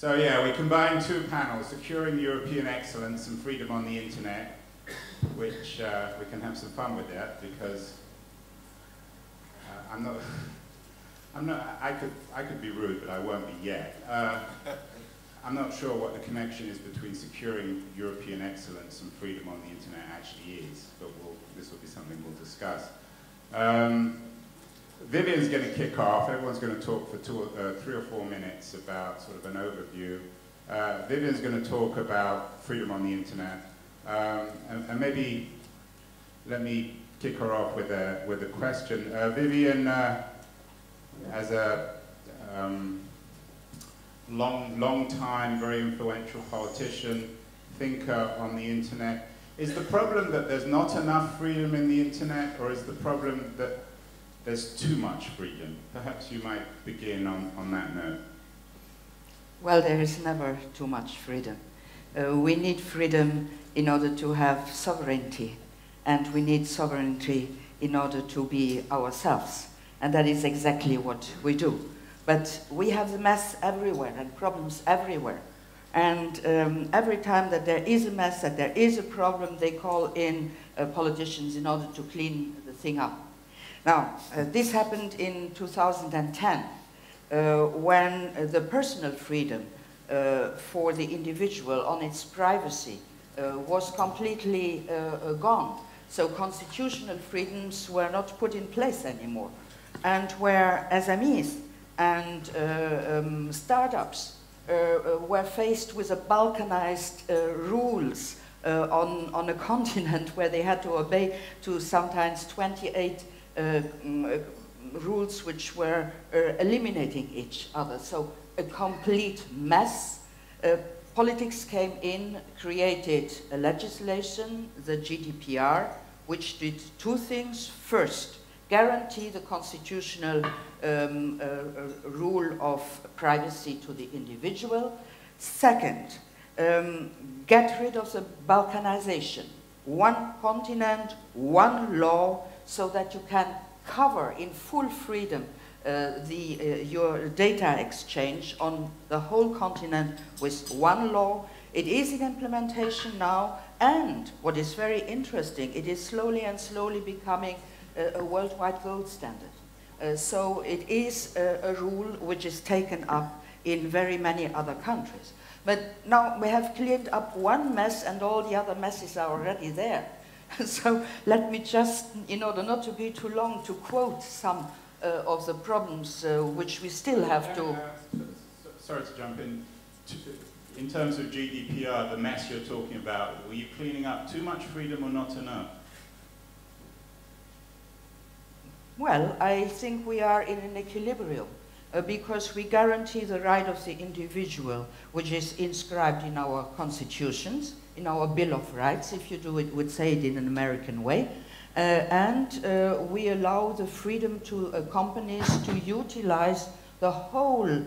So yeah, we combined two panels, Securing European Excellence and Freedom on the Internet, which we can have some fun with that, because I could be rude, but I won't be yet. I'm not sure what the connection is between securing European excellence and freedom on the internet actually is, but this will be something we'll discuss. Vivian's going to kick off. Everyone's going to talk for 3 or 4 minutes about sort of an overview. Vivian's going to talk about freedom on the internet, and maybe let me kick her off with a question. Vivian, as a long time, very influential politician, thinker on the internet, is the problem that there's not enough freedom in the internet, or is the problem that there's too much freedom? Perhaps you might begin on that note. Well, there is never too much freedom. We need freedom in order to have sovereignty, and we need sovereignty in order to be ourselves, and that is exactly what we do. But we have the mess everywhere and problems everywhere, and every time that there is a mess, that there is a problem, they call in politicians in order to clean the thing up. Now, this happened in 2010, when the personal freedom for the individual on its privacy was completely gone. So constitutional freedoms were not put in place anymore. And where SMEs and startups were faced with a balkanized rules on a continent where they had to obey to sometimes 28 rules which were eliminating each other. So a complete mess. Politics came in, created a legislation, the GDPR, which did two things. First, guarantee the constitutional rule of privacy to the individual. Second, get rid of the balkanization. One continent, one law, so that you can cover in full freedom your data exchange on the whole continent with one law. It is in implementation now, and what is very interesting, it is slowly and slowly becoming a worldwide gold standard. So it is a rule which is taken up in very many other countries. But now we have cleared up one mess, and all the other messes are already there. So let me just, in order not to be too long, to quote some of the problems which we still have to... Sorry to jump in. In terms of GDPR, the mess you're talking about, were you cleaning up too much freedom or not enough? Well, I think we are in an equilibrium because we guarantee the right of the individual, which is inscribed in our constitutions, in our Bill of Rights, if you would say it in an American way, and we allow the freedom to companies to utilize the whole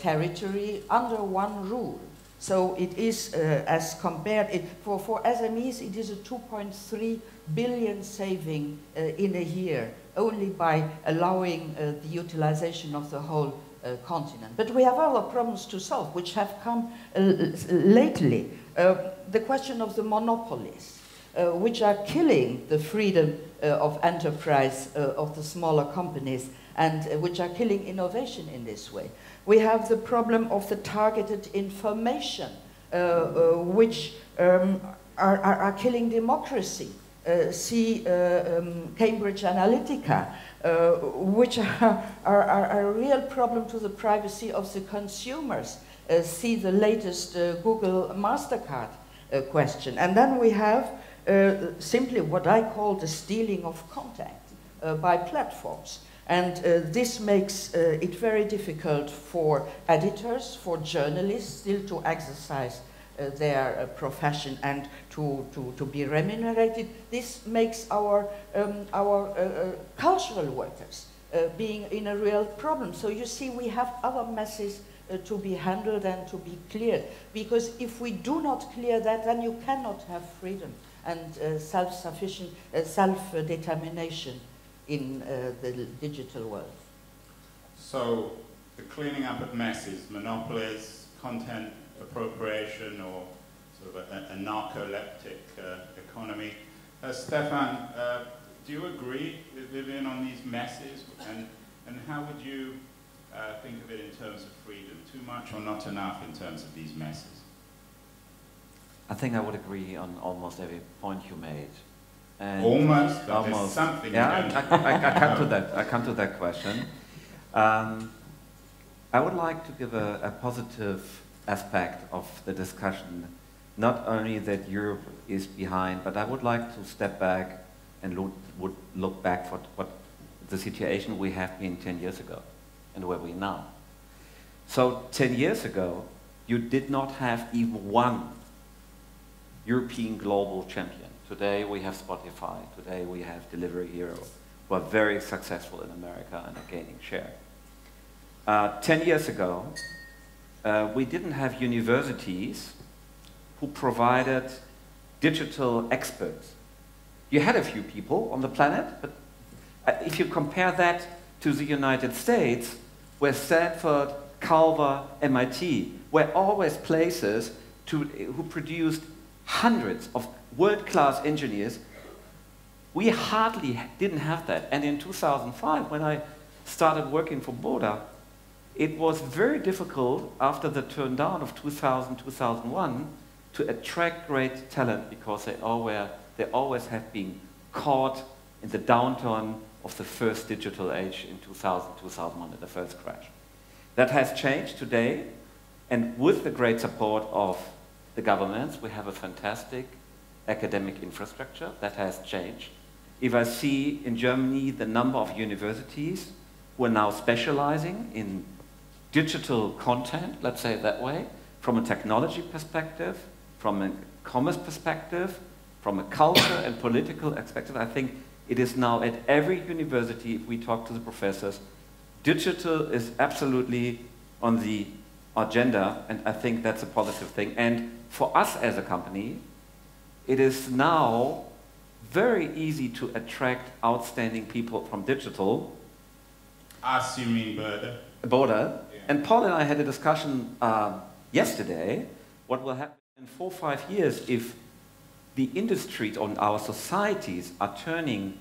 territory under one rule. So it is, as compared, for SMEs, it is a 2.3 billion saving in a year, only by allowing the utilization of the whole continent. But we have other problems to solve, which have come lately. The question of the monopolies, which are killing the freedom of enterprise of the smaller companies, and which are killing innovation in this way. We have the problem of the targeted information, which are killing democracy. See Cambridge Analytica, which are a real problem to the privacy of the consumers. See the latest Google MasterCard question. And then we have simply what I call the stealing of content by platforms. And this makes it very difficult for editors, for journalists still to exercise their profession and to be remunerated. This makes our cultural workers being in a real problem. So you see, we have other messes to be handled and to be cleared. Because if we do not clear that, then you cannot have freedom and self-sufficient, self-determination in the digital world. So the cleaning up of messes, monopolies, content appropriation or sort of a narcoleptic economy. Stefan, do you agree with Vivian on these messes? And how would you think of it in terms of freedom? Too much or not enough in terms of these messes? I think I would agree on almost every point you made. And almost? Almost. Something yeah, I come to that. I come to that question. I would like to give a positive aspect of the discussion. Not only that Europe is behind, but I would like to step back and look back for what the situation we have been 10 years ago and where we are now. So 10 years ago, you did not have even one European global champion. Today we have Spotify, today we have Delivery Hero, who are very successful in America and are gaining share. 10 years ago, we didn't have universities who provided digital experts. You had a few people on the planet, but if you compare that to the United States, where Stanford, Culver, MIT were always places who produced hundreds of world-class engineers, we hardly didn't have that. And in 2005, when I started working for Boda, it was very difficult after the turn down of 2000, 2001 to attract great talent because they always have been caught in the downturn of the first digital age in 2000, 2001, at the first crash. That has changed today, and with the great support of the governments, we have a fantastic academic infrastructure that has changed. If I see in Germany the number of universities who are now specializing in digital content, let's say it that way, from a technology perspective, from a commerce perspective, from a culture and political perspective, I think it is now at every university, if we talk to the professors, digital is absolutely on the agenda, and I think that's a positive thing. And for us as a company, it is now very easy to attract outstanding people from digital. Us, you mean Boda? Boda. Yeah. And Paul and I had a discussion yesterday, what will happen in 4 or 5 years if the industries on our societies are turning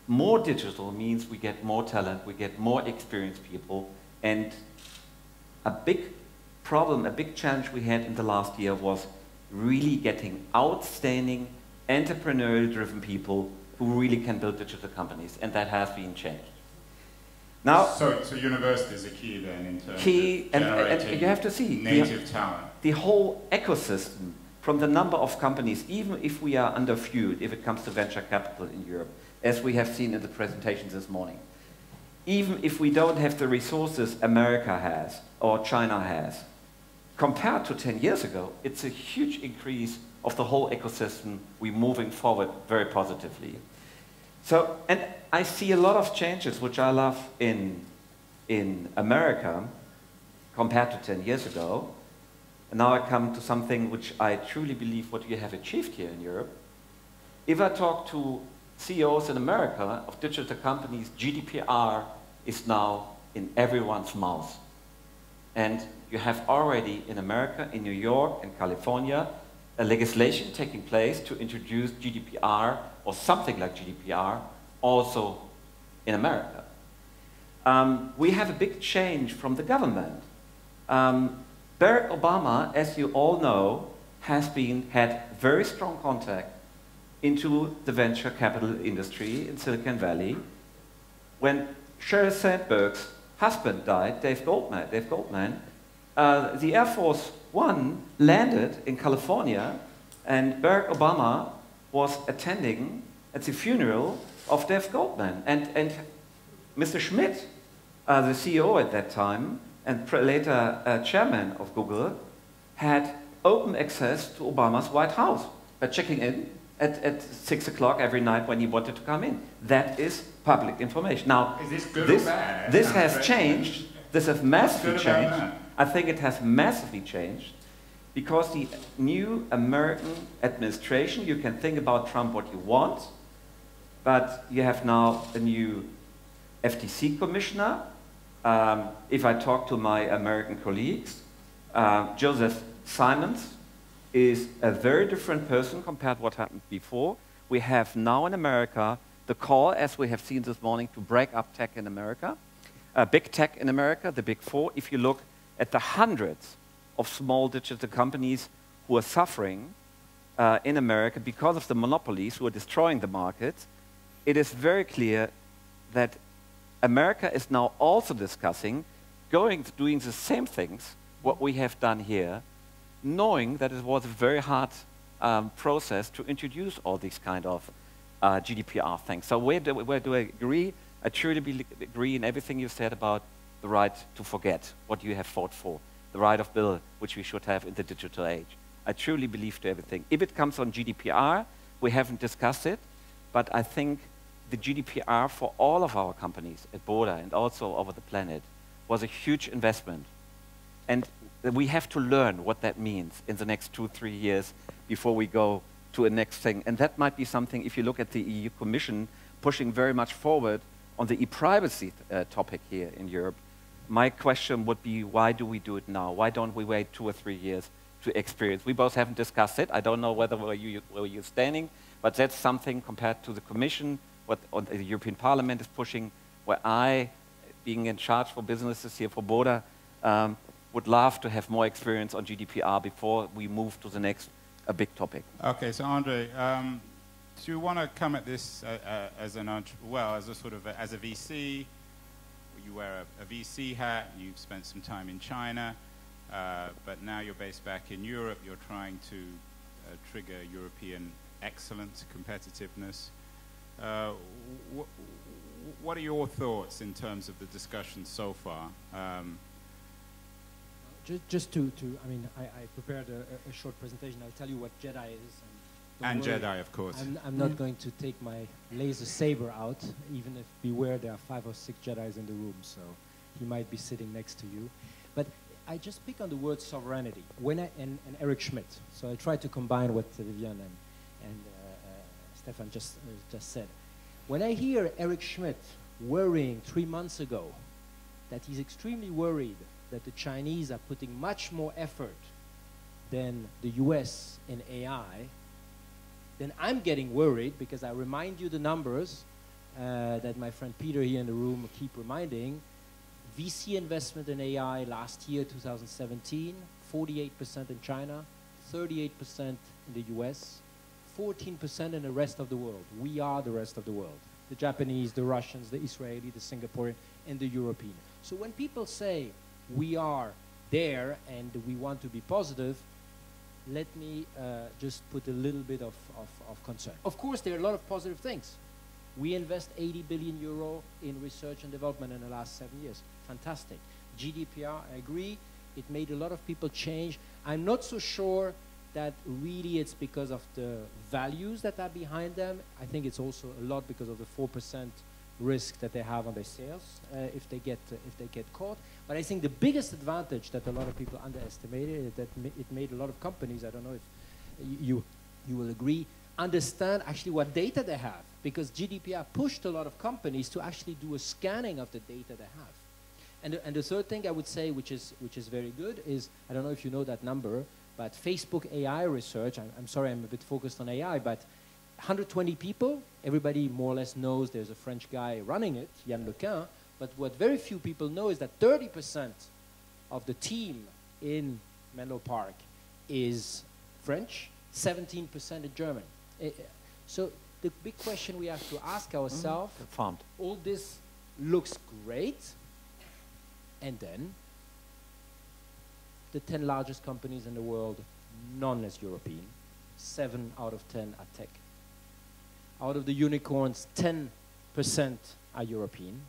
more digital, means we get more talent, we get more experienced people, and a big problem, a big challenge we had in the last year was really getting outstanding, entrepreneurial-driven people who really can build digital companies, and that has been changed. Now, so universities are key then in terms of generating and you have to see native talent. The whole ecosystem, from the number of companies, even if we are underfueled, if it comes to venture capital in Europe, as we have seen in the presentations this morning, even if we don't have the resources America has or China has, compared to 10 years ago, it's a huge increase of the whole ecosystem. We're moving forward very positively. So, and I see a lot of changes, which I love in America, compared to 10 years ago. And now I come to something which I truly believe what we have achieved here in Europe. If I talk to CEOs in America of digital companies, GDPR is now in everyone's mouth. And you have already in America, in New York and California, a legislation taking place to introduce GDPR or something like GDPR also in America. We have a big change from the government. Barack Obama, as you all know, had very strong contact into the venture capital industry in Silicon Valley. When Sheryl Sandberg's husband died, Dave Goldman, the Air Force One landed in California, and Barack Obama was attending at the funeral of Dave Goldman. And Mr. Schmidt, the CEO at that time, and later chairman of Google, had open access to Obama's White House by checking in at 6 o'clock every night when he wanted to come in. That is public information. Now, is this good or bad? This has changed. This has massively changed. I think it has massively changed because the new American administration, you can think about Trump what you want, but you have now a new Ftc Commissioner. If I talk to my American colleagues, Joseph Simons is a very different person compared to what happened before. We have now in America the call, as we have seen this morning, to break up tech in America, big tech in America, the big four. If you look at the hundreds of small digital companies who are suffering in America because of the monopolies who are destroying the markets, it is very clear that America is now also discussing doing the same things what we have done here, knowing that it was a very hard process to introduce all these kind of GDPR things. So where do I agree? I truly agree in everything you said about the right to forget what you have fought for, the right of bill, which we should have in the digital age. I truly believe to everything. If it comes on GDPR, we haven't discussed it, but I think the GDPR for all of our companies at Border and also over the planet was a huge investment. And we have to learn what that means in the next 2-3 years before we go to a next thing. And that might be something, if you look at the EU Commission pushing very much forward on the e-privacy topic here in Europe, my question would be, why do we do it now? Why don't we wait 2 or 3 years to experience? We both haven't discussed it. I don't know where you're standing, but that's something compared to the Commission, what the European Parliament is pushing, where I, being in charge for businesses here for Border, would love to have more experience on GDPR before we move to the next big topic. Okay, so Andre, do you want to come at this as a sort of as a VC? You wear a VC hat. You've spent some time in China, but now you're based back in Europe. You're trying to trigger European excellence, competitiveness. What are your thoughts in terms of the discussion so far? Just to I mean, I prepared a short presentation. I'll tell you what Jedi is. And Jedi, of course. I'm not going to take my laser saber out, even if beware there are 5 or 6 Jedis in the room, so he might be sitting next to you. But I just pick on the word sovereignty and Eric Schmidt. So I try to combine what Vivian and Stefan just said. When I hear Eric Schmidt worrying 3 months ago that he's extremely worried that the Chinese are putting much more effort than the US in AI, then I'm getting worried, because I remind you the numbers that my friend Peter here in the room keep reminding. VC investment in AI last year, 2017, 48% in China, 38% in the US, 14% in the rest of the world. We are the rest of the world. The Japanese, the Russians, the Israeli, the Singaporean, and the European. So when people say we are there and we want to be positive, let me just put a little bit of concern. Of course, there are a lot of positive things. We invest 80 billion euro in research and development in the last 7 years. Fantastic. GDPR, I agree. It made a lot of people change. I'm not so sure that really it's because of the values that are behind them. I think it's also a lot because of the 4% risk that they have on their sales if they get caught. But I think the biggest advantage that a lot of people underestimated is that it made a lot of companies, I don't know if you will agree, understand actually what data they have, because GDPR pushed a lot of companies to actually do a scanning of the data they have. And the third thing I would say, which is very good, is, I don't know if you know that number, but Facebook AI research, I'm sorry I'm a bit focused on AI, but 120 people, everybody more or less knows there's a French guy running it, Yann Lequin, but what very few people know is that 30% of the team in Menlo Park is French, 17% is German. So the big question we have to ask ourselves, all this looks great, and then the 10 largest companies in the world, none is European. 7 out of 10 are tech. Out of the unicorns, 10% are European.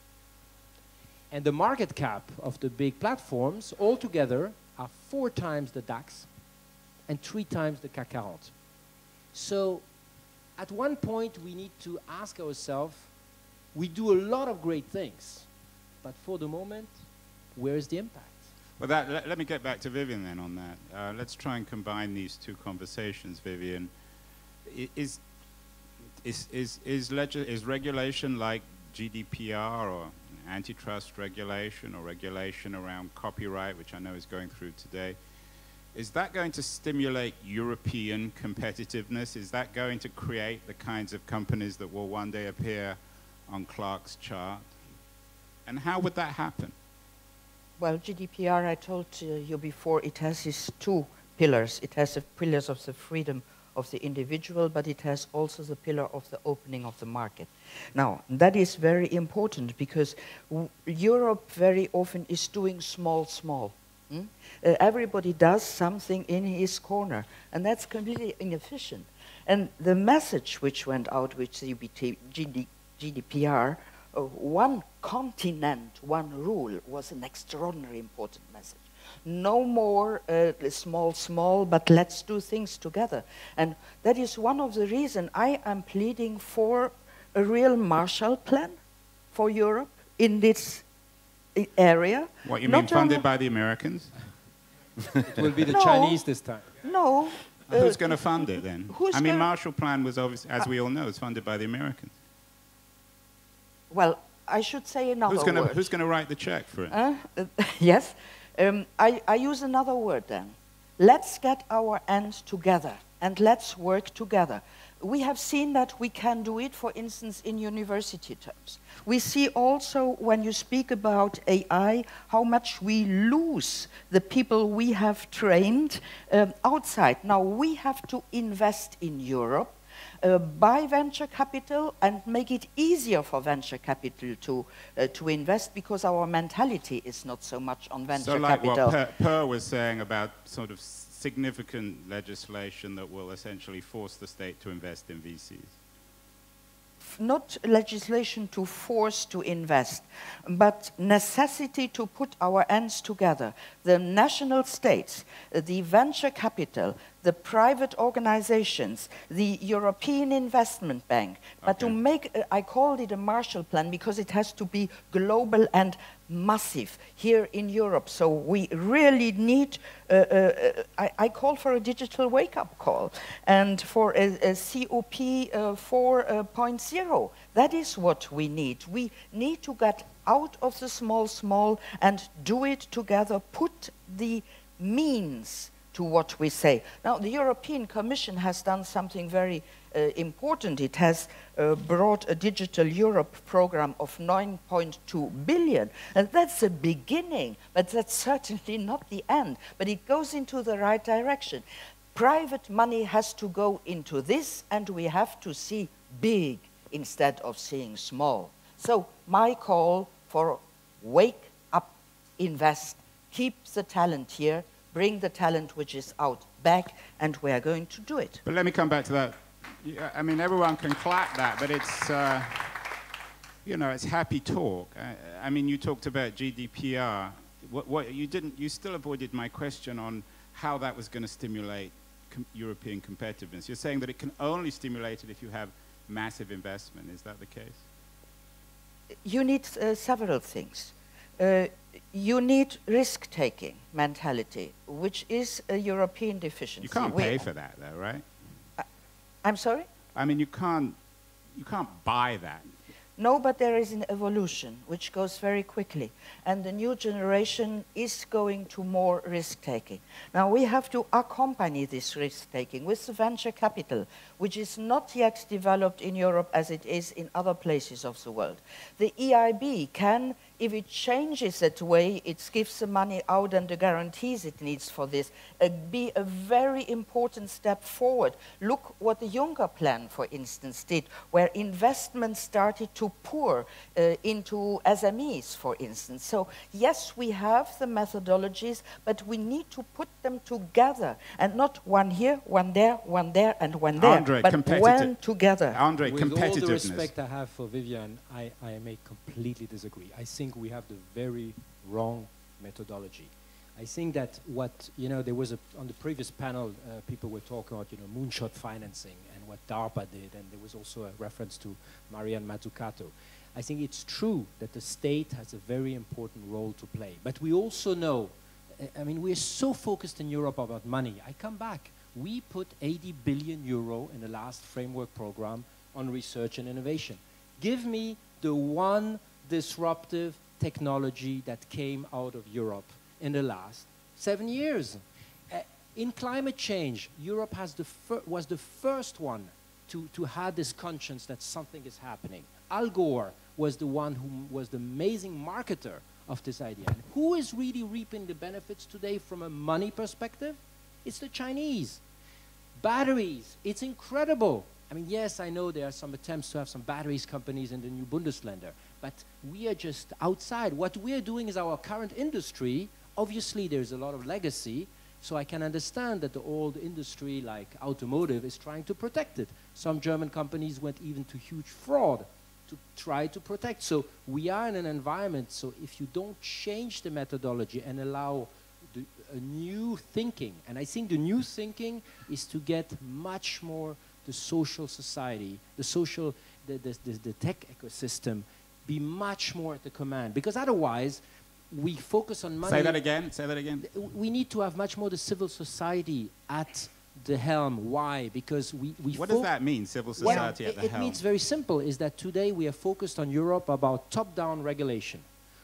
And the market cap of the big platforms altogether are 4 times the DAX and 3 times the CAC 40. So at one point we need to ask ourselves, we do a lot of great things, but for the moment, where is the impact? Well, let me get back to Vivian then on that. Let's try and combine these two conversations, Vivian. Is regulation like GDPR or antitrust regulation or regulation around copyright, which I know is going through today, is that going to stimulate European competitiveness? Is that going to create the kinds of companies that will one day appear on Clark's chart? And how would that happen? Well, GDPR, I told you before, it has these two pillars. It has the pillars of the freedom of the individual, but it has also the pillar of the opening of the market. Now, that is very important because Europe very often is doing small, small. Everybody does something in his corner, and that's completely inefficient. And the message which went out with the GDPR, one continent, one rule, was an extraordinarily important message. No more small, small, but let's do things together. And that is one of the reasons I am pleading for a real Marshall Plan for Europe in this area. What, you mean funded by the Americans? It will be the Chinese this time. No. Who's going to fund it then? I mean, gonna... Marshall Plan was, obviously, as we all know, is funded by the Americans. Well, I should say another word. Who's going to write the check for it? Yes. I use another word then. Let's get our ends together and let's work together. We have seen that we can do it, for instance, in university terms. We see also, when you speak about AI, how much we lose the people we have trained outside. Now, we have to invest in Europe, buy venture capital and make it easier for venture capital to invest, because our mentality is not so much on venture capital. So like what Per was saying about sort of significant legislation that will essentially force the state to invest in VCs? Not legislation to force to invest, but necessity to put our ends together. The national states, the venture capital, the private organizations, the European Investment Bank. But to make, I called it a Marshall Plan because it has to be global and massive here in Europe. So we really need, I call for a digital wake-up call and for a COP 4.0. That is what we need. We need to get out of the small, small and do it together, put the means to what we say. Now, the European Commission has done something very important. It has brought a Digital Europe program of 9.2 billion. And that's a beginning, but that's certainly not the end. But it goes into the right direction. Private money has to go into this, and we have to see big instead of seeing small. So my call for wake up, invest, keep the talent here, bring the talent which is out back, and we are going to do it. But let me come back to that. I mean, everyone can clap that, but it's, you know, it's happy talk. I mean, you talked about GDPR. What you didn't, you still avoided my question on how that was going to stimulate European competitiveness. You're saying that it can only stimulate it if you have massive investment. Is that the case? You need several things. You need risk-taking mentality, which is a European deficiency. You can't pay for that, though, right? I'm sorry? I mean, you can't buy that. No, but there is an evolution which goes very quickly, and the new generation is going to more risk-taking. Now, we have to accompany this risk-taking with the venture capital, which is not yet developed in Europe as it is in other places of the world. The EIB can, if it changes that way, it gives the money out and the guarantees it needs for this, be a very important step forward. Look what the Juncker plan, for instance, did, where investment started to pour into SMEs, for instance. So yes, we have the methodologies, but we need to put them together, and not one here, one there, and one there, Andre, but one together. Andre, with all the competitiveness. respect I have for Vivian, I may completely disagree. I think we have the very wrong methodology. I think that what, you know, there was on the previous panel, people were talking about, you know, moonshot financing and what DARPA did, and there was also a reference to Marianne Mazzucato. I think it's true that the state has a very important role to play, but we also know, I mean, we're so focused in Europe about money. I come back. We put 80 billion euro in the last framework program on research and innovation. Give me the one disruptive technology that came out of Europe in the last 7 years. In climate change, Europe has was the first one to have this conscience that something is happening. Al Gore was the one who was the amazing marketer of this idea. And who is really reaping the benefits today from a money perspective? It's the Chinese. Batteries, it's incredible. I mean, yes, I know there are some attempts to have some batteries companies in the new Bundesländer, but we are just outside. What we are doing is our current industry. Obviously, there's a lot of legacy, so I can understand that the old industry, like automotive, is trying to protect it. Some German companies went even to huge fraud to try to protect. So we are in an environment, so if you don't change the methodology and allow a new thinking, and I think the new thinking is to get much more the social society, the tech ecosystem, be much more at the command. Because otherwise, we focus on money. Say that again, say that again. We need to have much more the civil society at the helm. Why? Because we what does that mean, civil society at the helm? It means very simple, is that today we are focused on Europe about top-down regulation.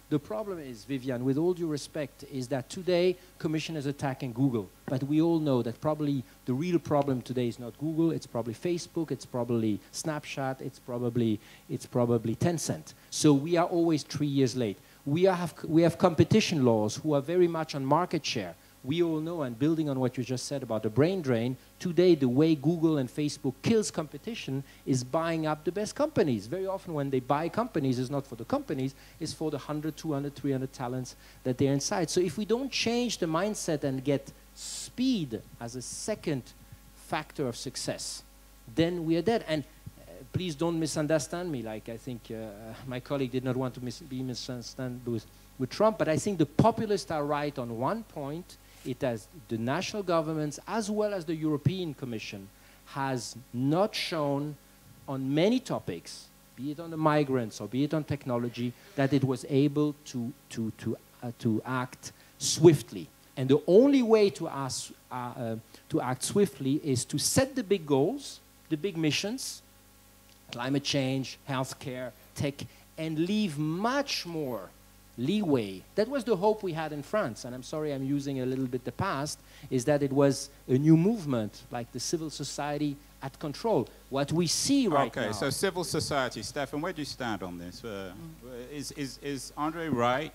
The problem is, Vivian, with all due respect, is that today Commission is attacking Google. But we all know that probably the real problem today is not Google, it's probably Facebook, it's probably Snapchat, it's probably Tencent. So we are always 3 years late. We have competition laws who are very much on market share. We all know, and building on what you just said about the brain drain, today the way Google and Facebook kills competition is buying up the best companies. Very often when they buy companies, it's not for the companies, it's for the 100, 200, 300 talents that they're inside. So if we don't change the mindset and get speed as a second factor of success, then we are dead. And please don't misunderstand me, like I think my colleague did not want to be misunderstood with Trump, but I think the populists are right on one point. It has the national governments as well as the European Commission has not shown on many topics, be it on the migrants or be it on technology, that it was able to act swiftly. And the only way to act swiftly is to set the big goals, the big missions, climate change, healthcare, tech, and leave much more leeway. That was the hope we had in France, and I'm sorry I'm using a little bit the past, is that it was a new movement, like the civil society at control. What we see right now... Okay, so civil society. Stefan, where do you stand on this? Is Andre right?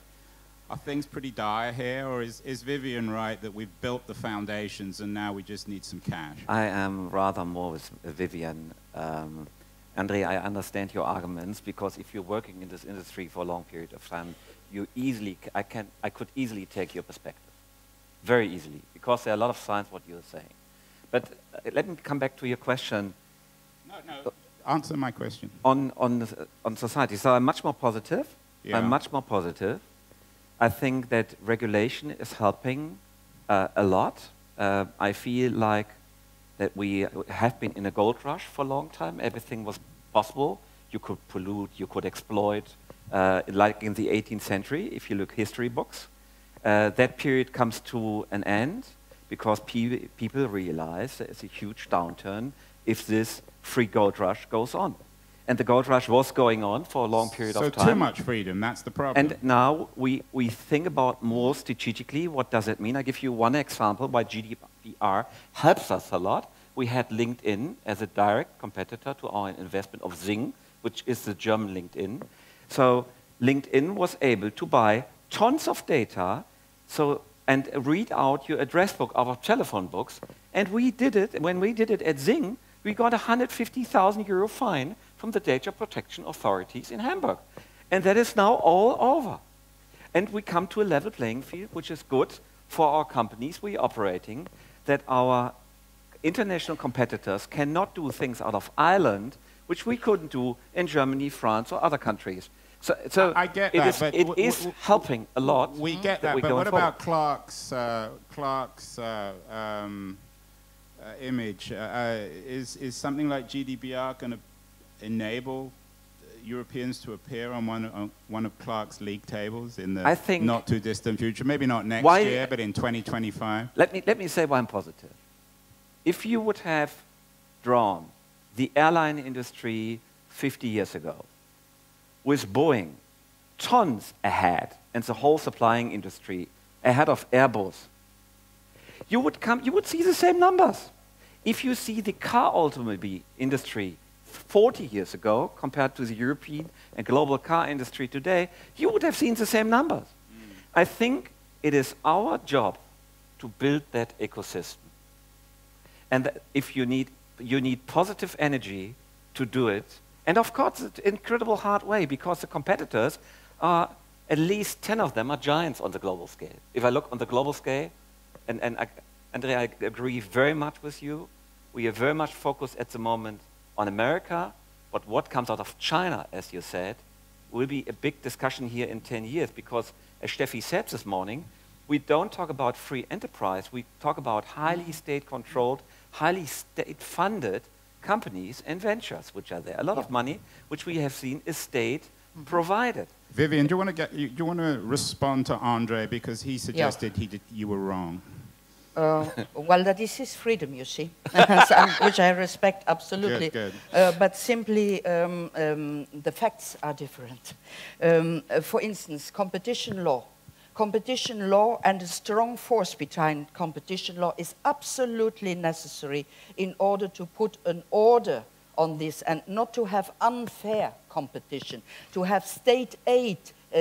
Are things pretty dire here, or is Vivian right that we've built the foundations and now we just need some cash? I am rather more with Vivian. Andre, I understand your arguments, because if you're working in this industry for a long period of time, you easily, I could easily take your perspective, very easily, because there are a lot of signs what you're saying. But let me come back to your question. No, answer my question. On society. So I'm much more positive. Yeah. I'm much more positive. I think that regulation is helping a lot. I feel like that we have been in a gold rush for a long time. Everything was possible. You could pollute, you could exploit, like in the 18th century, if you look history books. That period comes to an end because people realize there's a huge downturn if this free gold rush goes on. And the gold rush was going on for a long period of time. So too much freedom, that's the problem. And now we think about more strategically, what does it mean? I give you one example why GDPR helps us a lot. We had LinkedIn as a direct competitor to our investment of Xing, which is the German LinkedIn. So LinkedIn was able to buy tons of data and read out your address book, our telephone books. And we did it, when we did it at Xing, we got a €150,000 fine from the data protection authorities in Hamburg. And that is now all over. And we come to a level playing field, which is good for our companies we are operating, that our international competitors cannot do things out of Ireland, which we couldn't do in Germany, France, or other countries. So I get that, it is helping a lot. We get that, but what about Clark's image? Is something like GDPR going to enable Europeans to appear on one of Clark's league tables in the not too distant future? Maybe not next year, but in 2025. Let me say why I'm positive. If you would have drawn the airline industry 50 years ago, with Boeing tons ahead and the whole supplying industry ahead of Airbus, you would see the same numbers. If you see the car automobile industry 40 years ago compared to the European and global car industry today, you would have seen the same numbers. I think it is our job to build that ecosystem. And if you need positive energy to do it. And of course, it's an incredible hard way because the competitors are, at least 10 of them are giants on the global scale. If I look on the global scale, Andrea, I agree very much with you. We are very much focused at the moment on America, but what comes out of China, as you said, will be a big discussion here in 10 years because, as Steffi said this morning, we don't talk about free enterprise, we talk about highly state-controlled, highly state-funded companies and ventures which are there. A lot of money, which we have seen, is state-provided. Vivian, do you want to respond to Andre because he suggested you were wrong? Well, that is his freedom, you see, which I respect absolutely. Good. But simply, the facts are different. For instance, competition law. Competition law and a strong force behind competition law is absolutely necessary in order to put an order on this and not to have unfair competition, to have state aid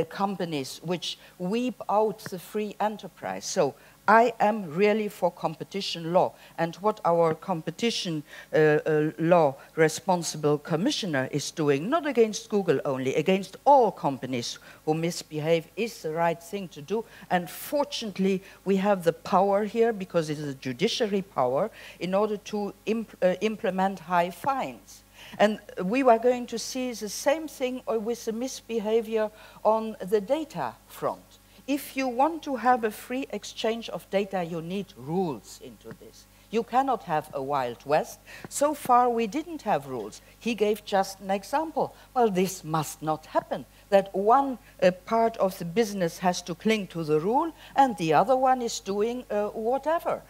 companies which weep out the free enterprise. So I am really for competition law, and what our competition law responsible commissioner is doing, not against Google only, against all companies who misbehave, is the right thing to do. And fortunately, we have the power here, because it is a judiciary power, in order to implement high fines. And we were going to see the same thing with the misbehavior on the data front. If you want to have a free exchange of data, you need rules into this. You cannot have a Wild West. So far, we didn't have rules. He gave just an example. Well, this must not happen, that one part of the business has to cling to the rule and the other one is doing whatever.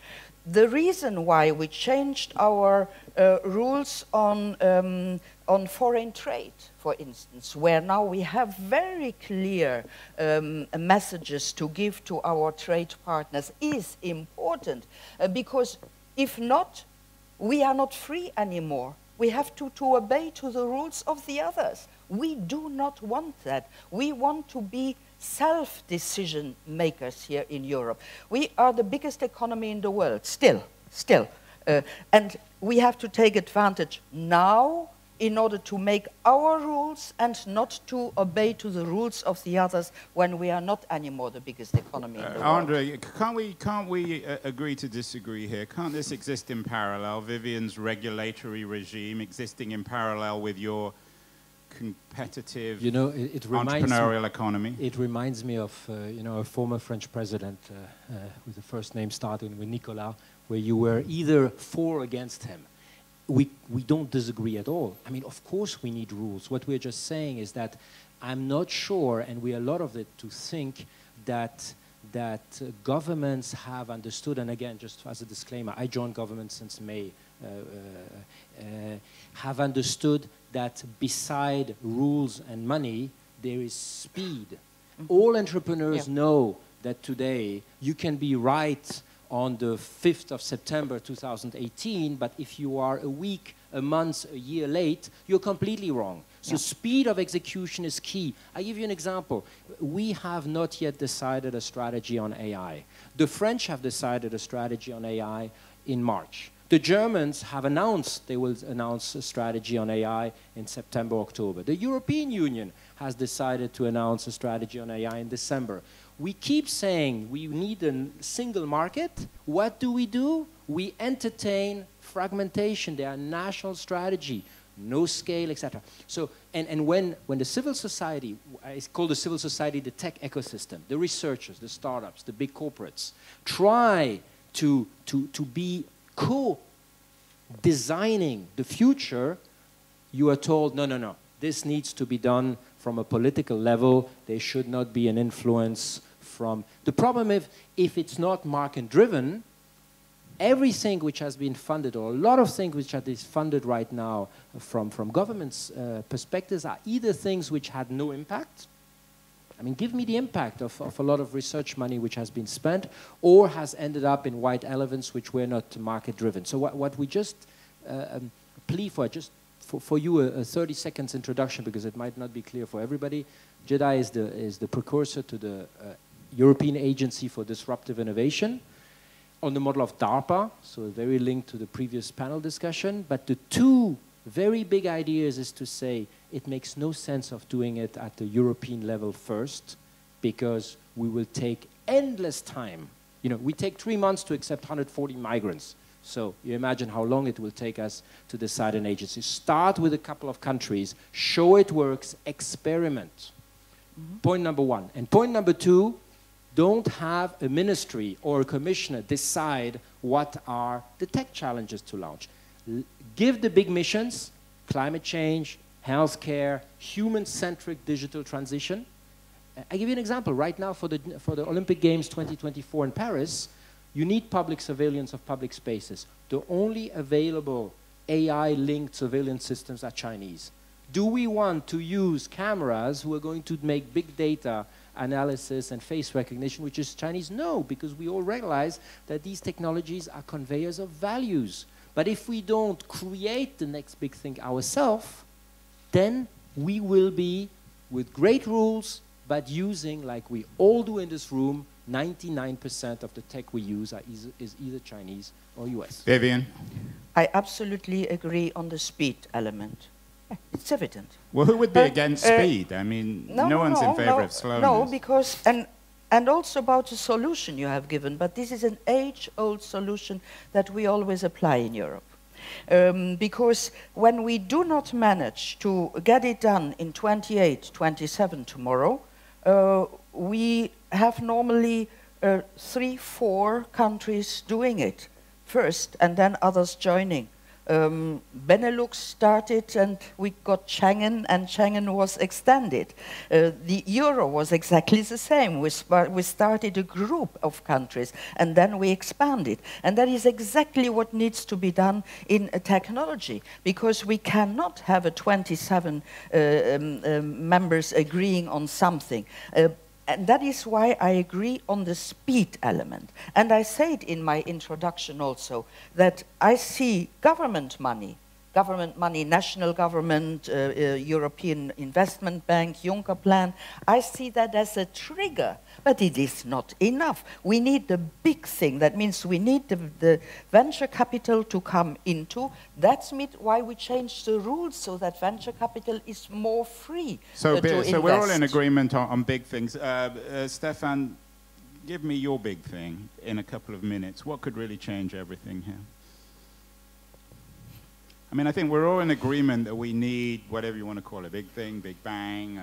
The reason why we changed our rules on foreign trade, for instance, where now we have very clear messages to give to our trade partners, is important because if not, we are not free anymore. We have to obey to the rules of the others. We do not want that. We want to be self-decision makers here in Europe. We are the biggest economy in the world, still. And we have to take advantage now in order to make our rules and not to obey to the rules of the others when we are not anymore the biggest economy in the world. Andre, can't we agree to disagree here? Can't this exist in parallel? Vivian's regulatory regime existing in parallel with your competitive entrepreneurial economy? It reminds me of a former French president with the first name starting with Nicolas, where you were either for or against him. We don't disagree at all. I mean, of course we need rules. What we're just saying is that I'm not sure, and we are a lot of it, to think that governments have understood, and again, just as a disclaimer, I joined government since May, have understood that beside rules and money, there is speed. Mm-hmm. All entrepreneurs know that today you can be right on the 5th of September 2018, but if you are a week, a month, a year late, you're completely wrong. So speed of execution is key. I give you an example. We have not yet decided a strategy on AI. The French have decided a strategy on AI in March. The Germans have announced they will announce a strategy on AI in September, October. The European Union has decided to announce a strategy on AI in December. We keep saying we need a single market. What do? We entertain fragmentation. There are national strategy, no scale, etc. So, and when the civil society, it's called the civil society, the tech ecosystem, the researchers, the startups, the big corporates, try to be co-designing the future, you are told, no, this needs to be done from a political level. There should not be an influence from... The problem is, if it's not market-driven, everything which has been funded, or a lot of things which are funded right now from government's perspectives, are either things which had no impact, I mean, give me the impact of a lot of research money which has been spent or has ended up in white elephants which were not market-driven. So what we just plea for, just for you a 30 seconds introduction, because it might not be clear for everybody. JEDI is the precursor to the European Agency for Disruptive Innovation on the model of DARPA, so very linked to the previous panel discussion. But the two very big ideas is to say it makes no sense of doing it at the European level first, because we will take endless time. You know, we take 3 months to accept 140 migrants. So you imagine how long it will take us to decide an agency. Start with a couple of countries, show it works, experiment. Point number one. And point number two, don't have a ministry or a commissioner decide what are the tech challenges to launch. Give the big missions, climate change, healthcare, human-centric digital transition. I give you an example. Right now for the Olympic Games 2024 in Paris, you need public surveillance of public spaces. The only available AI-linked surveillance systems are Chinese. Do we want to use cameras who are going to make big data analysis and face recognition, which is Chinese? No, because we all realize that these technologies are conveyors of values. But if we don't create the next big thing ourselves, then we will be with great rules, but using, like we all do in this room, 99% of the tech we use is either Chinese or US. Vivian? I absolutely agree on the speed element. It's evident. Well, who would be against speed? I mean, no one's in favor of slowness. No, because, and also about the solution you have given, but this is an age-old solution that we always apply in Europe. Because when we do not manage to get it done in 28, 27 tomorrow, we have normally 3, 4 countries doing it first, and then others joining. Benelux started, and we got Schengen, and Schengen was extended. The Euro was exactly the same. We started a group of countries, and then we expanded. And that is exactly what needs to be done in technology, because we cannot have a 27 members agreeing on something. And that is why I agree on the speed element. And I said in my introduction also that I see government money, national government, European Investment Bank, Juncker Plan, I see that as a trigger, but it is not enough. We need the big thing. That means we need the venture capital to come into. That's why we changed the rules so that venture capital is more free so to invest. So we're all in agreement on big things. Stefan, give me your big thing in a couple of minutes. What could really change everything here? I mean, I think we're all in agreement that we need, whatever you want to call it, big thing, big bang.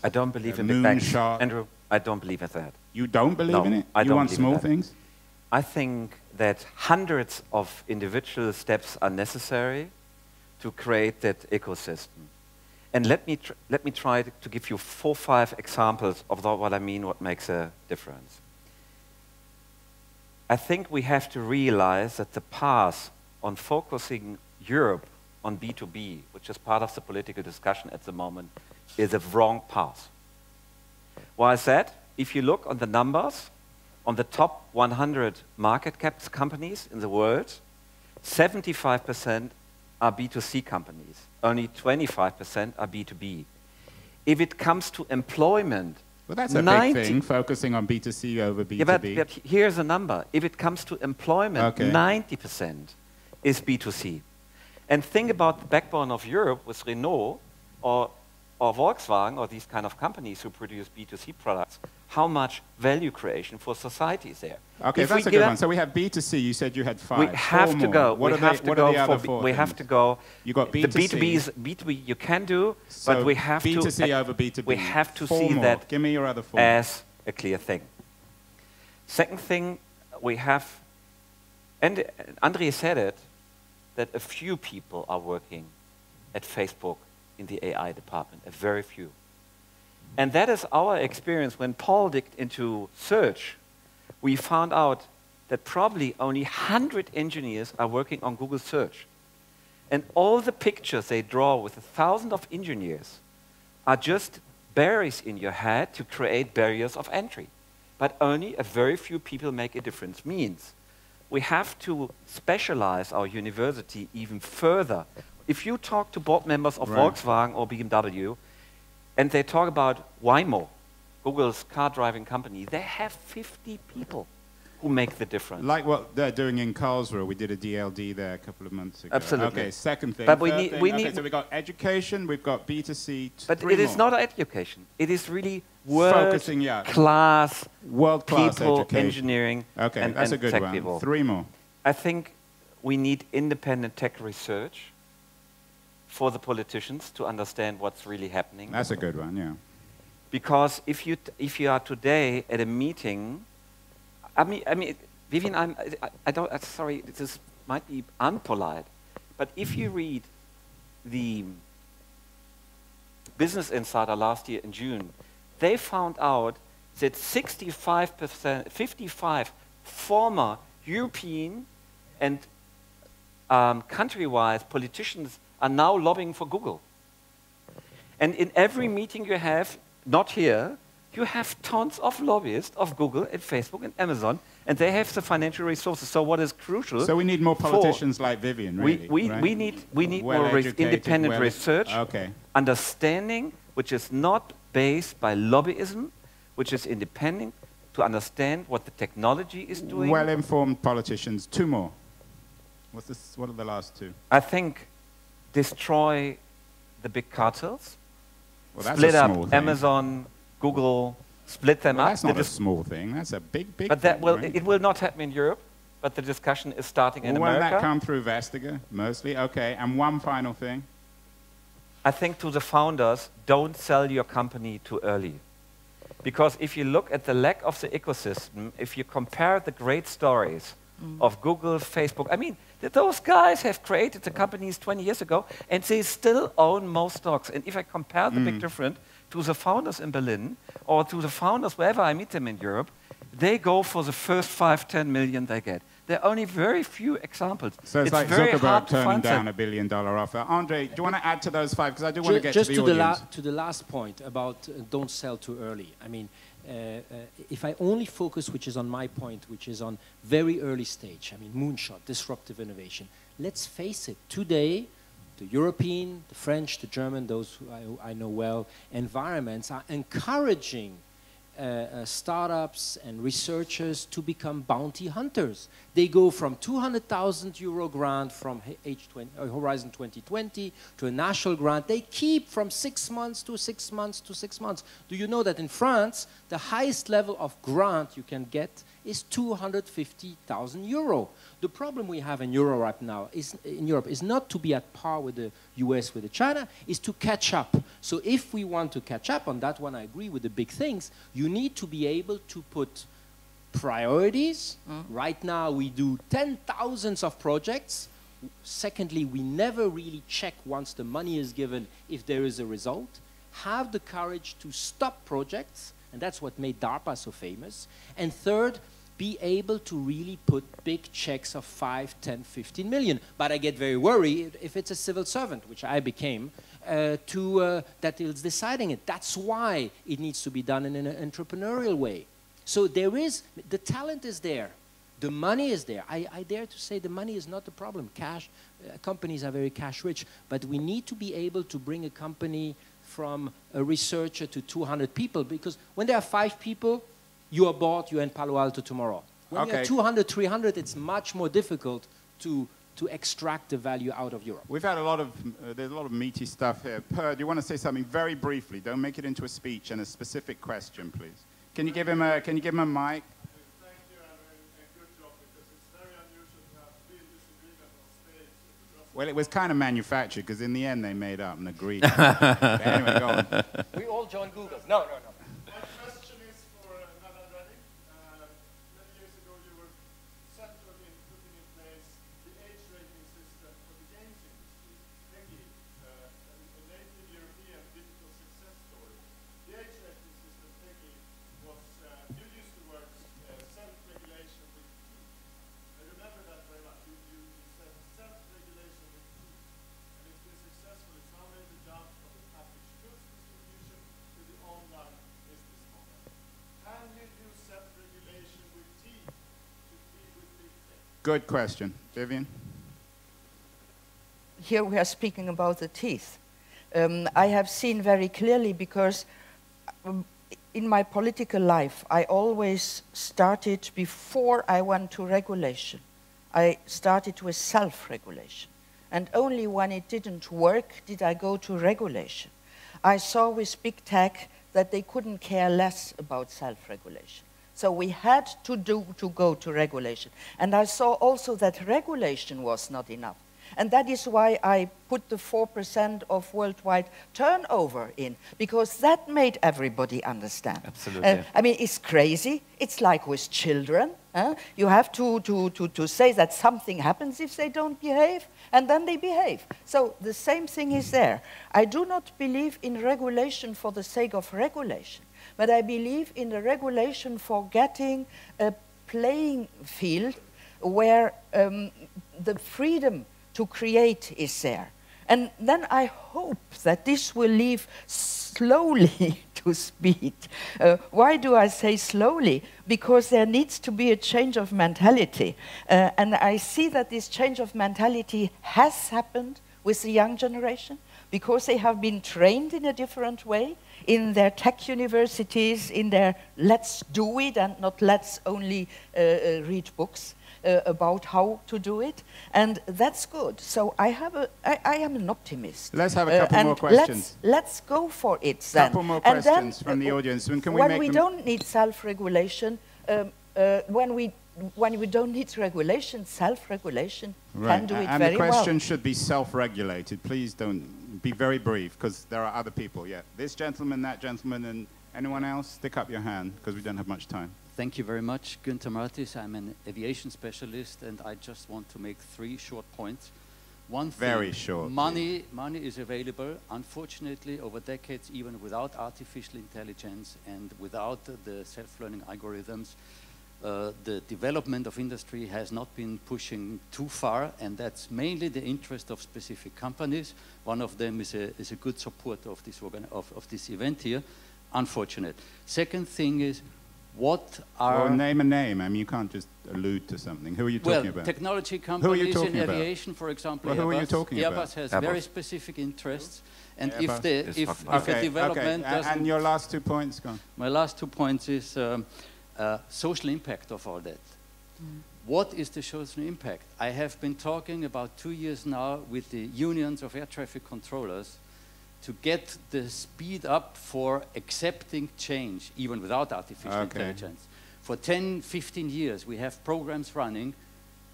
I don't believe in big bang. Shot. Andrew, I don't believe in that. You don't believe in it? I you don't want believe in small that. things? I think that hundreds of individual steps are necessary to create that ecosystem. And let me try to give you 4 or 5 examples of what I mean, what makes a difference. I think we have to realize that the path on focusing Europe on B2B, which is part of the political discussion at the moment, is a wrong path. Why is that? If you look on the numbers, on the top 100 market cap companies in the world, 75% are B2C companies. Only 25% are B2B. If it comes to employment, well, that's a big thing, focusing on B2C over B2B. Yeah, but here's a number. If it comes to employment, 90% is B2C. And think about the backbone of Europe with Renault or Volkswagen or these kind of companies who produce B2C products, how much value creation for society is there. Okay, that's a good one. So we have B2C, you said you had 5. We have to go. What are the other 4 We have to go. You got B2C. The B2B you can do, so but we have B2C to... B2C over B2B. We have to 4 see more. that Give me your other 4. as a clear thing. Second thing, we have, and André said it, that a few people are working at Facebook in the AI department, a very few. And that is our experience. When Paul digged into search, we found out that probably only 100 engineers are working on Google search. And all the pictures they draw with 1,000 of engineers are just barriers in your head to create barriers of entry. But only a very few people make a difference. Means we have to specialize our university even further. If you talk to board members of Volkswagen or BMW, and they talk about Waymo, Google's car driving company, they have 50 people who make the difference. Like what they're doing in Karlsruhe. We did a DLD there a couple of months ago. Absolutely. Okay, second thing. But we need so we've got education, we've got B2C, but three it is more. not education. It is really Focusing, world-class world-class people, education. engineering, Okay, and, that's and a good tech one. people. Three more. I think we need independent tech research for the politicians to understand what's really happening. That's a good one, yeah. Because if you are today at a meeting, I mean, Vivian, I don't. Sorry, this might be unpolite, but if you read the Business Insider last year in June, they found out that 65%, 55 former European and country-wise politicians are now lobbying for Google. And in every meeting you have, not here, you have tons of lobbyists of Google and Facebook and Amazon, and they have the financial resources. So what is crucial? So we need more politicians like Vivian, really. We need more independent research, understanding, which is not based by lobbyism, which is independent to understand what the technology is doing. Well-informed politicians. Two more. What are the last two? I think destroy the big cartels. Well, that's split a up small thing. Amazon, Google, split them up. That's not a small thing. That's a big but that thing, will, right? it will not happen in Europe, but the discussion is starting in Won't America. that come through Vestager, mostly? Okay, and one final thing. I think to the founders, don't sell your company too early. Because if you look at the lack of the ecosystem, if you compare the great stories of Google, Facebook, I mean, those guys have created the companies 20 years ago, and they still own most stocks. And if I compare the big difference to the founders in Berlin, or to the founders wherever I meet them in Europe, they go for the first 5-10 million they get. There are only very few examples. So it's like very Zuckerberg hard to turning find down them. $1 billion offer. Andre, do you want to add to those five? Because I do want to get to the Just audience. to the last point about don't sell too early. I mean, if I only focus, which is on my point, which is on very early stage, I mean, moonshot, disruptive innovation. Let's face it, today, the European, the French, the German, those who I know well, environments are encouraging startups and researchers to become bounty hunters. They go from 200,000 euro grant from Horizon 2020 to a national grant. They keep from 6 months to 6 months to 6 months. Do you know that in France, the highest level of grant you can get is 250,000 euro? The problem we have in Europe right now is not to be at par with the US, with the China, is to catch up. So if we want to catch up on that one, I agree with the big things, you need to be able to put priorities. Right now we do 10,000s of projects. Secondly, we never really check once the money is given if there is a result. Have the courage to stop projects, and that's what made DARPA so famous. And third, be able to really put big checks of 5, 10, 15 million. But I get very worried if it's a civil servant, which I became, that is deciding it. That's why it needs to be done in an entrepreneurial way. So there is, the talent is there. The money is there. I dare to say the money is not the problem. Cash, companies are very cash rich, but we need to be able to bring a company from a researcher to 200 people, because when there are 5 people, you are bought, you're in Palo Alto tomorrow. When you're 200, 300, it's much more difficult to extract the value out of Europe. We've had a lot of, there's a lot of meaty stuff here. Per, do you want to say something very briefly? Don't make it into a speech and a specific question, please. Can you give him a mic? Thank you, and good job, because it's very unusual to have real disagreement on stage. Well, it was kind of manufactured, because in the end they made up and agreed. Anyway, go on. We all join Google. No. My question is for Nada Reddy. Many years ago you were central in putting in place the age rating system for the games industry. Techie, a native European digital success story. The age rating system, Techie, was, you used the words self-regulation with teeth. I remember that very much. You said self-regulation with teeth. And it's been successful. It's now made the jump from the packaged goods distribution to the Good question. Vivian? Here we are speaking about the teeth. I have seen very clearly because in my political life, I always started before I went to regulation. I started with self-regulation. And only when it didn't work did I go to regulation. I saw with big tech that they couldn't care less about self-regulation. So we had to go to regulation. And I saw also that regulation was not enough. And that is why I put the 4% of worldwide turnover in, because that made everybody understand. Absolutely. I mean, it's crazy. It's like with children. You have to say that something happens if they don't behave, and then they behave. So the same thing is there. I do not believe in regulation for the sake of regulation, but I believe in the regulation for getting a playing field where the freedom to create is there. And then I hope that this will lead slowly to speed. Why do I say slowly? Because there needs to be a change of mentality. And I see that this change of mentality has happened with the young generation because they have been trained in a different way in their tech universities, in their let's do it and not let's only read books. About how to do it, and that's good. So I am an optimist. Let's have a couple more questions. Let's go for it then. Couple more questions from the audience. Can we when we don't need self-regulation, when we don't need regulation, self-regulation can do it very well. And the question should be self-regulated. Please don't be very brief, because there are other people. Yeah, this gentleman, that gentleman, and anyone else, stick up your hand, because we don't have much time. Thank you very much, Günther Martis. I'm an aviation specialist, and I just want to make 3 short points. One thing, very short. Money is available. Unfortunately, over decades, even without artificial intelligence and without the self-learning algorithms, the development of industry has not been pushing too far, and that's mainly the interest of specific companies. One of them is a good supporter of this event here. Unfortunate. Second thing is, what are... Well, name a name. I mean, you can't just allude to something. Who are you talking about? Technology companies in aviation, for example. Well, who are you talking about? Airbus has very specific interests. And if a development doesn't... And your last 2 points, go on. My last 2 points is social impact of all that. What is the social impact? I have been talking about 2 years now with the unions of air traffic controllers to get the speed up for accepting change, even without artificial intelligence. For 10, 15 years, we have programs running,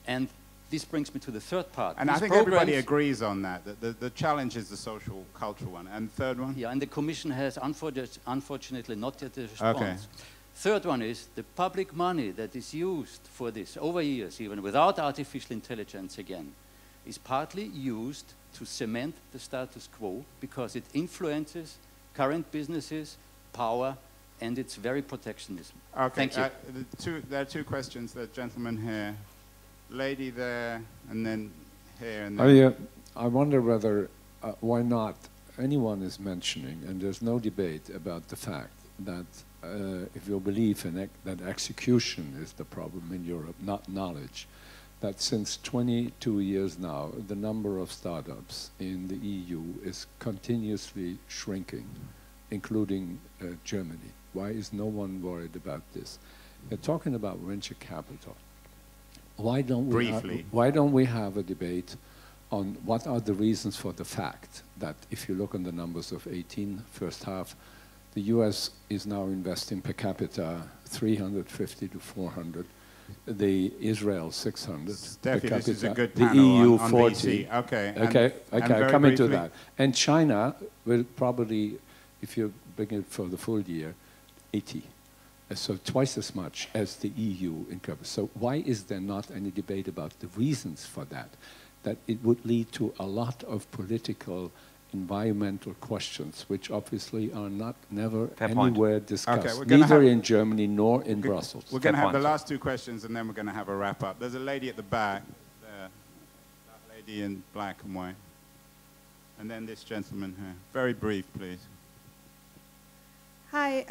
and this brings me to the third part. And I think everybody agrees on that. The challenge is the social, cultural one. And third one? Yeah, and the Commission has unfortunately not yet a response. Third one is the public money that is used for this over years, even without artificial intelligence again, is partly used to cement the status quo because it influences current businesses, power, and it's very protectionism. Okay, thank you. There are 2 questions. The gentleman here, lady there, and then here. And then I wonder whether, why not, anyone is mentioning, and there's no debate about the fact that if you believe in that execution is the problem in Europe, not knowledge, that since 22 years now, the number of startups in the EU is continuously shrinking, including Germany. Why is no one worried about this? They're talking about venture capital. Why don't we have a debate on what are the reasons for the fact that if you look on the numbers of 18 first half, the US is now investing per capita 350 to 400. The Israel 600, Steffi, per this is a capita, good the panel EU on 40. VC. Okay, Coming to that. And China will probably, if you bring it for the full year, 80. So twice as much as the EU in cover. So why is there not any debate about the reasons for that? That it would lead to a lot of political environmental questions, which obviously are never anywhere discussed, neither in Germany nor in Brussels. We're going to have the last 2 questions, and then we're going to have a wrap up. There's a lady at the back, there, that lady in black and white, and then this gentleman here. Very brief, please. Hi.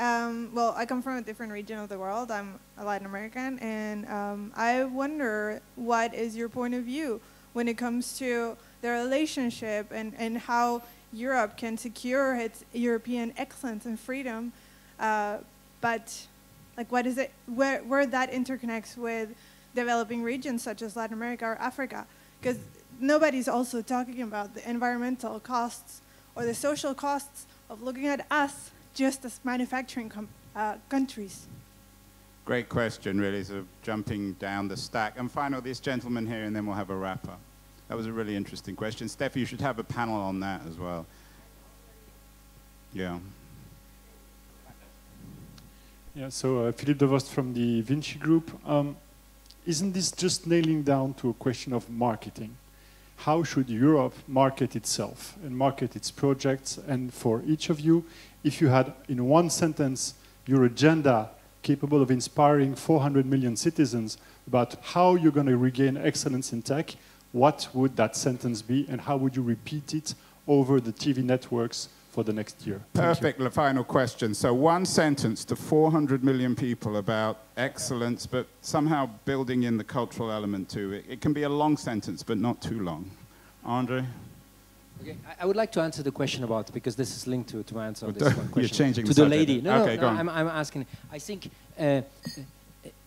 Well, I come from a different region of the world. I'm a Latin American, and I wonder what is your point of view when it comes to the relationship and how Europe can secure its European excellence and freedom, but like what is it, where that interconnects with developing regions such as Latin America or Africa? Because nobody's also talking about the environmental costs or the social costs of looking at us just as manufacturing countries. Great question, really, so jumping down the stack. And finally, this gentleman here, and then we'll have a wrap-up. That was a really interesting question. Steffi, you should have a panel on that as well. Yeah. Yeah, so Philippe Devost from the Vinci Group. Isn't this just nailing down to a question of marketing? How should Europe market itself and market its projects? And for each of you, if you had in one sentence your agenda capable of inspiring 400 million citizens about how you're going to regain excellence in tech, what would that sentence be and how would you repeat it over the TV networks for the next year? Perfect. The final question. So one sentence to 400 million people about excellence, but somehow building in the cultural element to it. It can be a long sentence, but not too long. Andre? Okay, I would like to answer the question about, because this is linked to my answer on this one question. You're changing to the the lady. No, okay, no, go on. I'm asking. I think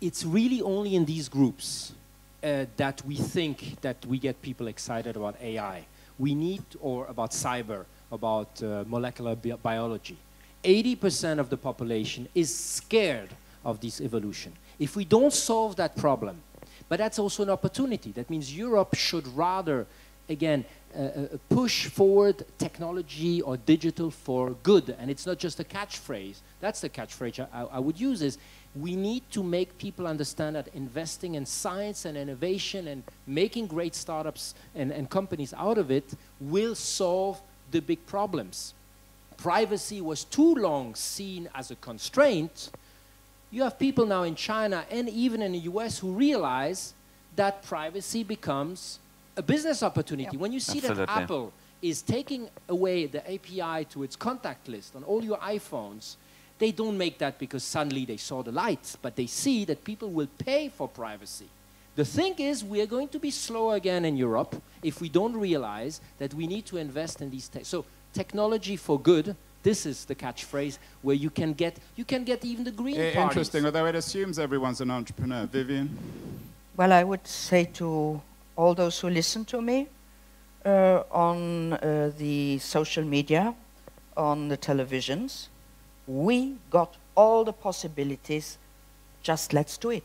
it's really only in these groups that we think that we get people excited about AI. We need, or about cyber, about molecular biology. 80% of the population is scared of this evolution. If we don't solve that problem, but that's also an opportunity. That means Europe should rather, again, push forward technology or digital for good. And it's not just a catchphrase. That's the catchphrase I would use is, we need to make people understand that investing in science and innovation and making great startups and companies out of it will solve the big problems. Privacy was too long seen as a constraint. You have people now in China and even in the US who realize that privacy becomes a business opportunity. Yep. When you see Absolutely. that Apple is taking away the API to its contact list on all your iPhones, they don't make that because suddenly they saw the lights, but they see that people will pay for privacy. The thing is, we are going to be slow again in Europe if we don't realize that we need to invest in these so technology for good. This is the catchphrase where you can get even the green parties. Interesting, although it assumes everyone's an entrepreneur. Vivian? Well, I would say to all those who listen to me on the social media, on the televisions, we got all the possibilities, just let's do it.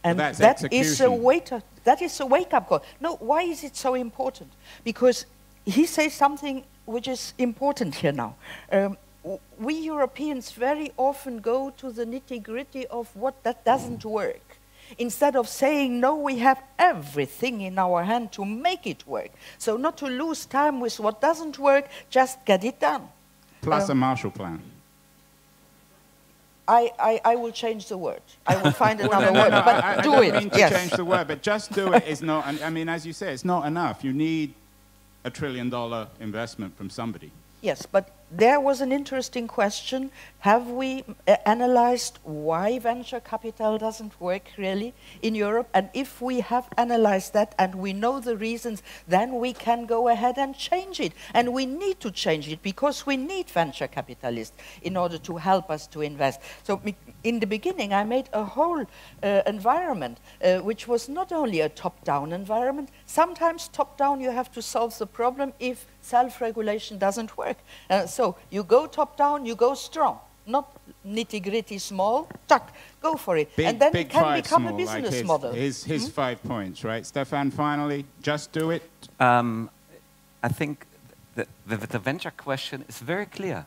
And that is a wake-up call. No, why is it so important? Because he says something which is important here now. We Europeans very often go to the nitty-gritty of what that doesn't work. Instead of saying, no, we have everything in our hand to make it work. So not to lose time with what doesn't work, just get it done. Plus a Marshall Plan. I will change the word. I will find another word, but do it. I don't mean to change the word, but just do it is not, I mean, as you say, it's not enough. You need $1 trillion investment from somebody. Yes, but there was an interesting question. Have we analyzed why venture capital doesn't work really in Europe? And if we have analyzed that and we know the reasons, then we can go ahead and change it. And we need to change it because we need venture capitalists in order to help us to invest. So in the beginning, I made a whole environment which was not only a top-down environment. Sometimes top-down you have to solve the problem if self-regulation doesn't work. So you go top-down, you go strong, not nitty-gritty small, tuck, go for it. Big, and then big it can five, become small, a business like model. His 5 points, right? Stefan, finally, just do it. I think the venture question is very clear.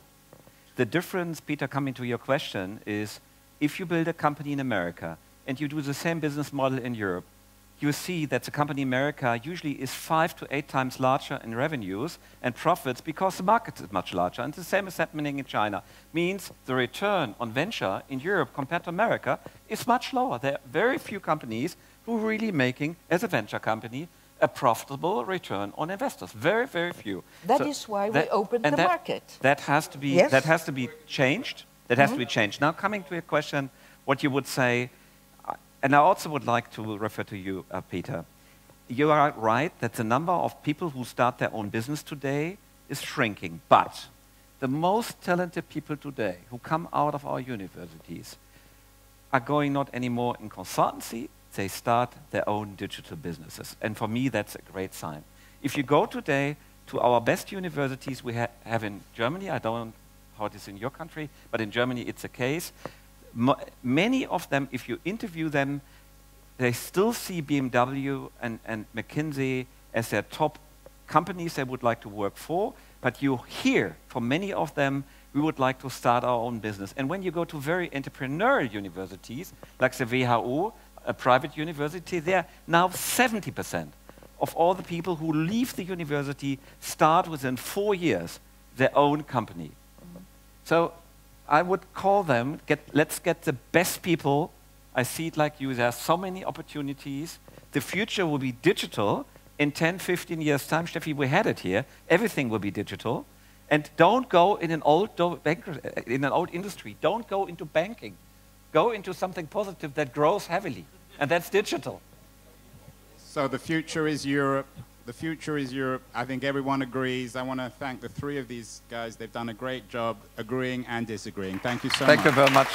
The difference, Peter, coming to your question, is if you build a company in America and you do the same business model in Europe, you see that the company in America usually is 5 to 8 times larger in revenues and profits because the market is much larger. And the same is happening in China. Means the return on venture in Europe compared to America is much lower. There are very few companies who are really making, as a venture company, a profitable return on investors. Very, very few. That is why we opened the market. That has to be, yes. That has to be changed. That has to be changed. Now, coming to your question, what you would say, and I also would like to refer to you, Peter. You are right that the number of people who start their own business today is shrinking. But the most talented people today who come out of our universities are going not anymore in consultancy, they start their own digital businesses. And for me, that's a great sign. If you go today to our best universities we have in Germany, I don't know how it is in your country, but in Germany it's a case. Many of them, if you interview them, they still see BMW and McKinsey as their top companies they would like to work for, but you hear from many of them, we would like to start our own business. And when you go to very entrepreneurial universities, like the WHU, a private university, there now 70% of all the people who leave the university start within 4 years their own company. So I would call them, let's get the best people. I see it like you, there are so many opportunities. The future will be digital. In 10, 15 years' time, Steffi, we had it here, everything will be digital. And don't go in an old industry. Don't go into banking. Go into something positive that grows heavily, and that's digital. So the future is Europe. The future is Europe. I think everyone agrees. I want to thank the three of these guys. They've done a great job agreeing and disagreeing. Thank you so much. Thank you very much.